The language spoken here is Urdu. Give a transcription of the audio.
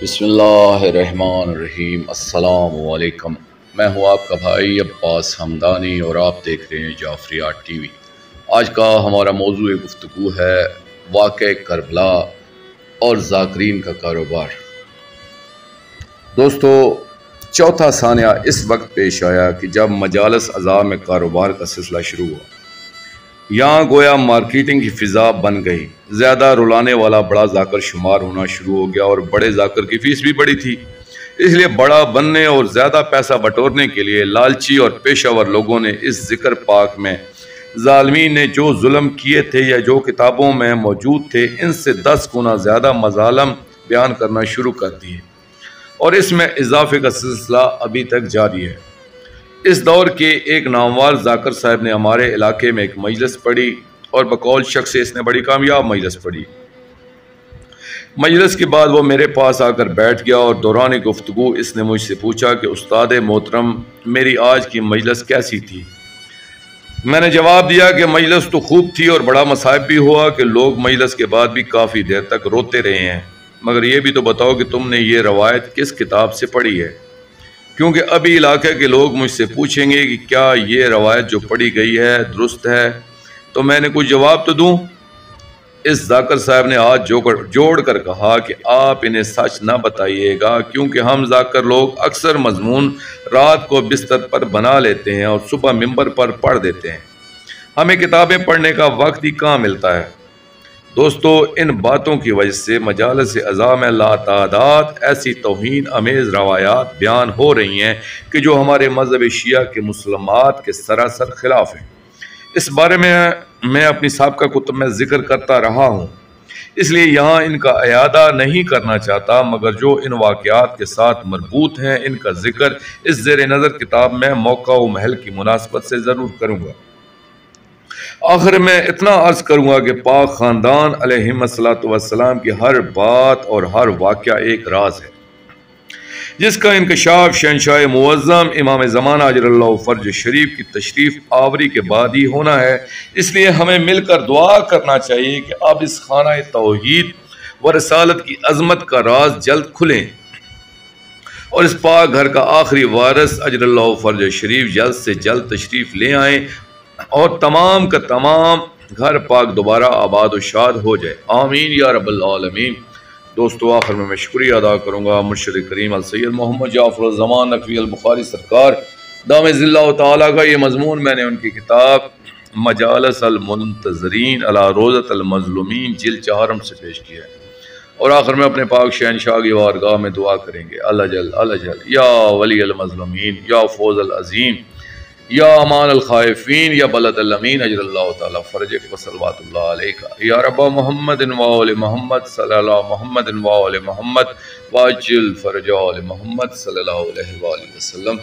بسم اللہ الرحمن الرحیم۔ السلام علیکم، میں ہوں آپ کا بھائی عباس حمدانی اور آپ دیکھ رہے ہیں جعفریات ٹی وی۔ آج کا ہمارا موضوع گفتگو ہے واقعہ کربلا اور ذاکرین کا کاروبار۔ دوستو، چوتھا ثانیہ اس وقت پیش آیا کہ جب مجالس اعضاء میں کاروبار کا سلسلہ شروع ہوا۔ یہاں گویا مارکیٹنگ کی فضا بن گئی، زیادہ رلانے والا بڑا ذاکر شمار ہونا شروع ہو گیا اور بڑے ذاکر کی فیس بھی بڑی تھی۔ اس لیے بڑا بننے اور زیادہ پیسہ بٹورنے کے لیے لالچی اور پیشہ ور لوگوں نے اس ذکر پاک میں ظالمین نے جو ظلم کیے تھے یا جو کتابوں میں موجود تھے ان سے 10 گنا زیادہ مظالم بیان کرنا شروع کر دیے، اور اس میں اضافے کا سلسلہ ابھی تک جاری ہے۔ اس دور کے ایک نامور ذاکر صاحب نے ہمارے علاقے میں ایک مجلس پڑھی اور بقول شخص سے اس نے بڑی کامیاب مجلس پڑھی۔ مجلس کے بعد وہ میرے پاس آ کر بیٹھ گیا اور دوران گفتگو اس نے مجھ سے پوچھا کہ استاد محترم، میری آج کی مجلس کیسی تھی؟ میں نے جواب دیا کہ مجلس تو خوب تھی اور بڑا مصائب بھی ہوا کہ لوگ مجلس کے بعد بھی کافی دیر تک روتے رہے ہیں، مگر یہ بھی تو بتاؤ کہ تم نے یہ روایت کس کتاب سے پڑھی ہے، کیونکہ ابھی علاقے کے لوگ مجھ سے پوچھیں گے کہ کیا یہ روایت جو پڑھی گئی ہے درست ہے، تو میں نے کچھ جواب تو دوں۔ اس ذاکر صاحب نے ہاتھ جوڑ کر کہا کہ آپ انہیں سچ نہ بتائیے گا، کیونکہ ہم ذاکر لوگ اکثر مضمون رات کو بستر پر بنا لیتے ہیں اور صبح ممبر پر پڑھ دیتے ہیں، ہمیں کتابیں پڑھنے کا وقت ہی کہاں ملتا ہے۔ دوستو، ان باتوں کی وجہ سے مجالس اعضاء میں لاتعداد ایسی توہین امیز روایات بیان ہو رہی ہیں کہ جو ہمارے مذہب شیعہ کے مسلمات کے سراسر خلاف ہیں۔ اس بارے میں اپنی سابقہ کتب میں ذکر کرتا رہا ہوں، اس لیے یہاں ان کا اعادہ نہیں کرنا چاہتا، مگر جو ان واقعات کے ساتھ مربوط ہیں ان کا ذکر اس زیر نظر کتاب میں موقع و محل کی مناسبت سے ضرور کروں گا۔ آخر میں اتنا عرض کروں گا کہ پاک خاندان علیہم السلام کی ہر بات اور ہر واقعہ ایک راز ہے، جس کا انکشاف شہنشاہ معظم امام زمانہ اجل اللہ فرج شریف کی تشریف آوری کے بعد ہی ہونا ہے۔ اس لیے ہمیں مل کر دعا کرنا چاہیے کہ اب اس خانہ توحید و رسالت کی عظمت کا راز جلد کھلیں اور اس پاک گھر کا آخری وارث اجل اللہ فرج شریف جلد سے جلد تشریف لے آئیں اور تمام کا تمام گھر پاک دوبارہ آباد و شاد ہو جائے، آمین یا رب العالمین۔ دوستو، آخر میں شکریہ ادا کروں گا مرشد کریم السید محمد جعفر الزمان نقوی البخاری سرکار دام ذلہ تعالیٰ کا۔ یہ مضمون میں نے ان کی کتاب مجالس المنتظرین علی روضۃ المظلومین جلد 4 سے پیش کیا ہے، اور آخر میں اپنے پاک شہنشاہ کی بارگاہ میں دعا کریں گے، اللہ جل یا ولی المظلومین، یا فوز العظیم، یا امان الخائفین، یا بلد الامین، اجر اللہ تعالی فرجک وصلوات اللہ علیکہ، یا رب محمد و آل محمد صلی اللہ محمد و آل محمد واجل فرج آل محمد صلی اللہ علیہ وآلہ وسلم۔